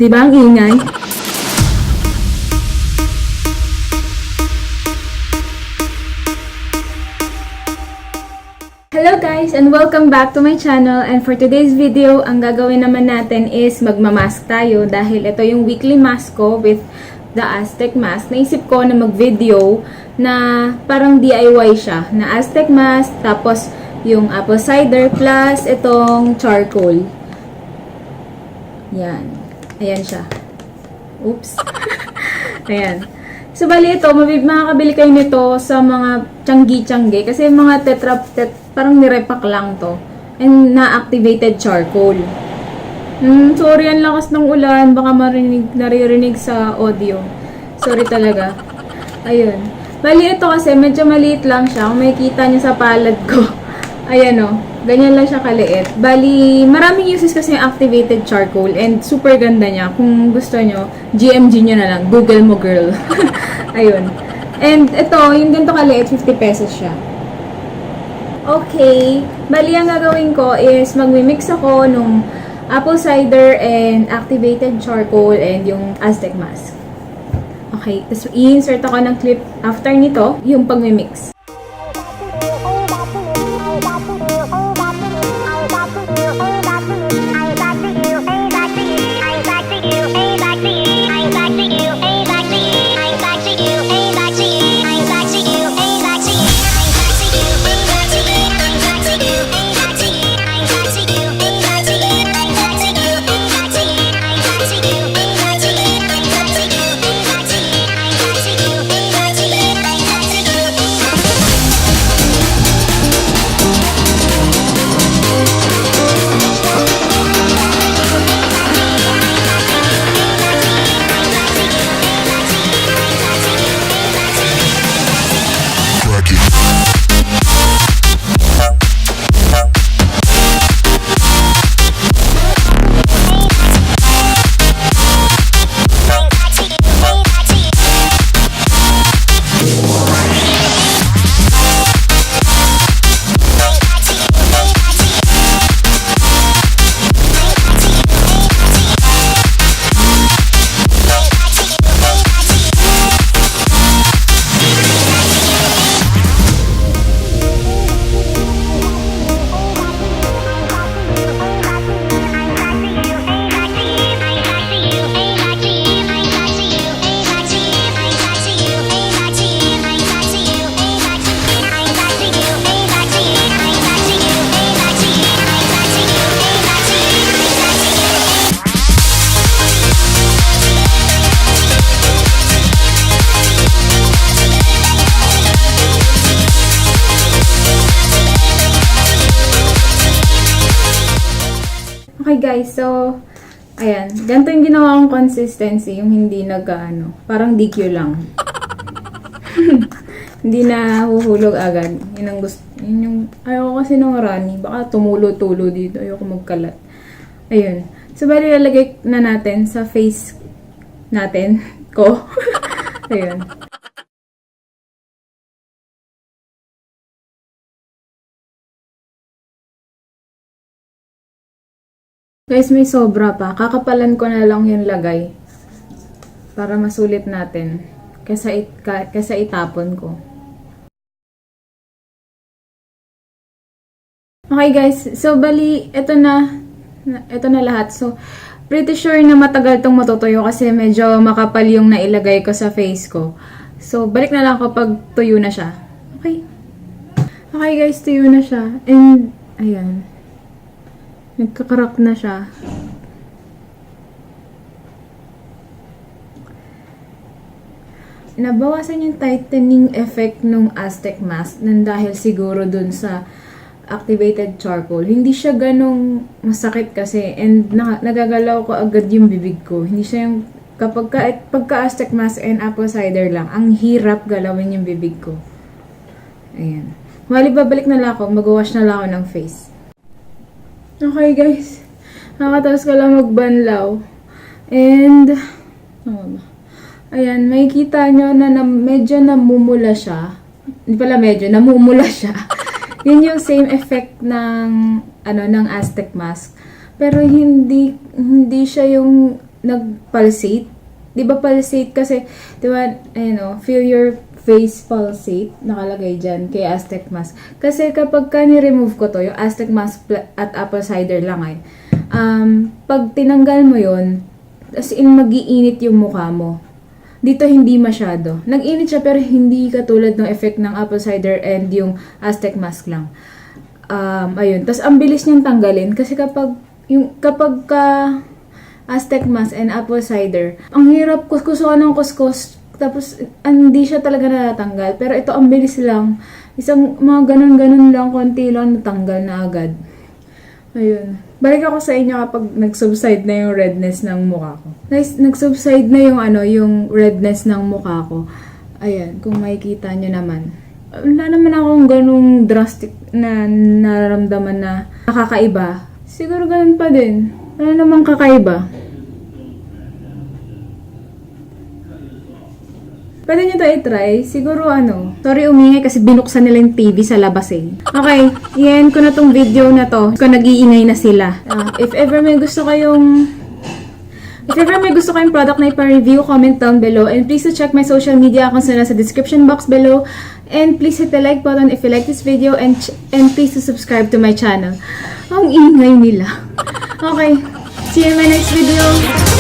Di ba ang ingay? Hello guys and welcome back to my channel, and for today's video, ang gagawin naman natin is magmamask tayo dahil ito yung weekly mask ko with the Aztec mask. Naisip ko na mag-video na parang DIY siya, na Aztec mask, tapos yung apple cider plus itong charcoal. Yan. Ayan siya. Oops. Ayan. So, bali ito, makakabili kayo nito sa mga tiyanggi-tiyanggi. Kasi mga parang nirepack lang to. And na-activated charcoal. Sorry, ang lakas ng ulan. Baka naririnig sa audio. Sorry talaga. Ayun. Bali ito kasi medyo maliit lang siya. Kung makikita niyo sa palad ko. Ayan o. Ganyan lang siya kaliit. Bali, maraming uses kasi yung activated charcoal and super ganda niya. Kung gusto nyo, GMG nyo na lang. Google mo, girl. Ayun. And ito, yung ganito kaliit, 50 pesos siya. Okay. Bali, ang gagawin ko is magmimix ako nung apple cider and activated charcoal and yung Aztec mask. Okay. Tapos, i-insert ako ng clip after nito, yung pagmimix. Okay guys, so, ayan. Ganito yung ginawa kong consistency, yung hindi parang DQ lang. Hindi na huhulog agad. Yun ang gusto. Yun yung, ayoko kasi nung runny. Baka tumulo-tulo dito. Ayoko magkalat. Ayun. So, bali lalagay na natin sa face natin. Ko. Ayun. Guys, may sobra pa. Kakapalan ko na lang yung lagay. Para masulit natin. Kesa itapon ko. Okay guys. So, bali, ito na lahat. So, pretty sure na matagal tong matutuyo kasi medyo makapal yung nailagay ko sa face ko. So, balik na lang kapag tuyo na siya. Okay. Okay guys, tuyo na siya. And, ayan. Nagkakarak na siya. Nabawasan yung tightening effect nung Aztec mask nang dahil siguro dun sa activated charcoal. Hindi siya ganong masakit kasi and nagagalaw ko agad yung bibig ko. Hindi siya yung pagka Aztec mask and apple cider lang. Ang hirap galawin yung bibig ko. Ayan. Mali babalik na lang ako. Mag-wash na lang ako ng face. Okay guys, nakatapos ko lang magbanlaw. And, ayan, makikita nyo na medyo namumula siya. Hindi pala medyo, namumula siya. Yun yung same effect ng Aztec mask. Pero hindi siya yung nag-pulsate. Di ba pulsate kasi, di ba, feel your face pulsate, nakalagay dyan kay Aztec mask. Kasi kapag ni-remove ko to, yung Aztec mask at apple cider lang ay, pag tinanggal mo yon, as in mag-iinit yung mukha mo. Dito hindi masyado. Nag-init siya pero hindi katulad ng effect ng apple cider and yung Aztec mask lang. Ayun. Tapos ang bilis niyang tanggalin kasi kapag Aztec mask and apple cider, ang hirap kuskusuan ng kuskus. Tapos, hindi siya talaga natatanggal. Pero ito, ang bilis lang. Isang mga ganun-ganun lang, konti lang, natanggal na agad. Ayun. Balik ako sa inyo kapag nag-subside na yung redness ng mukha ko. Guys, nag-subside na yung redness ng mukha ko. Ayan, kung makikita nyo naman. Wala naman akong ganung drastic na nararamdaman na nakakaiba. Siguro ganun pa din. Wala namang kakaiba. Pwede nyo to i-try. Siguro sorry umingay kasi binuksan nila yung TV sa labas eh. Okay, yan ko na tong video na to. Kung nag-iingay na sila. If ever may gusto kayong product na ipa-review, comment down below. And please to check my social media accounts na sa description box below. And please hit the like button if you like this video. And please to subscribe to my channel. Ang ingay nila. Okay, see you in my next video.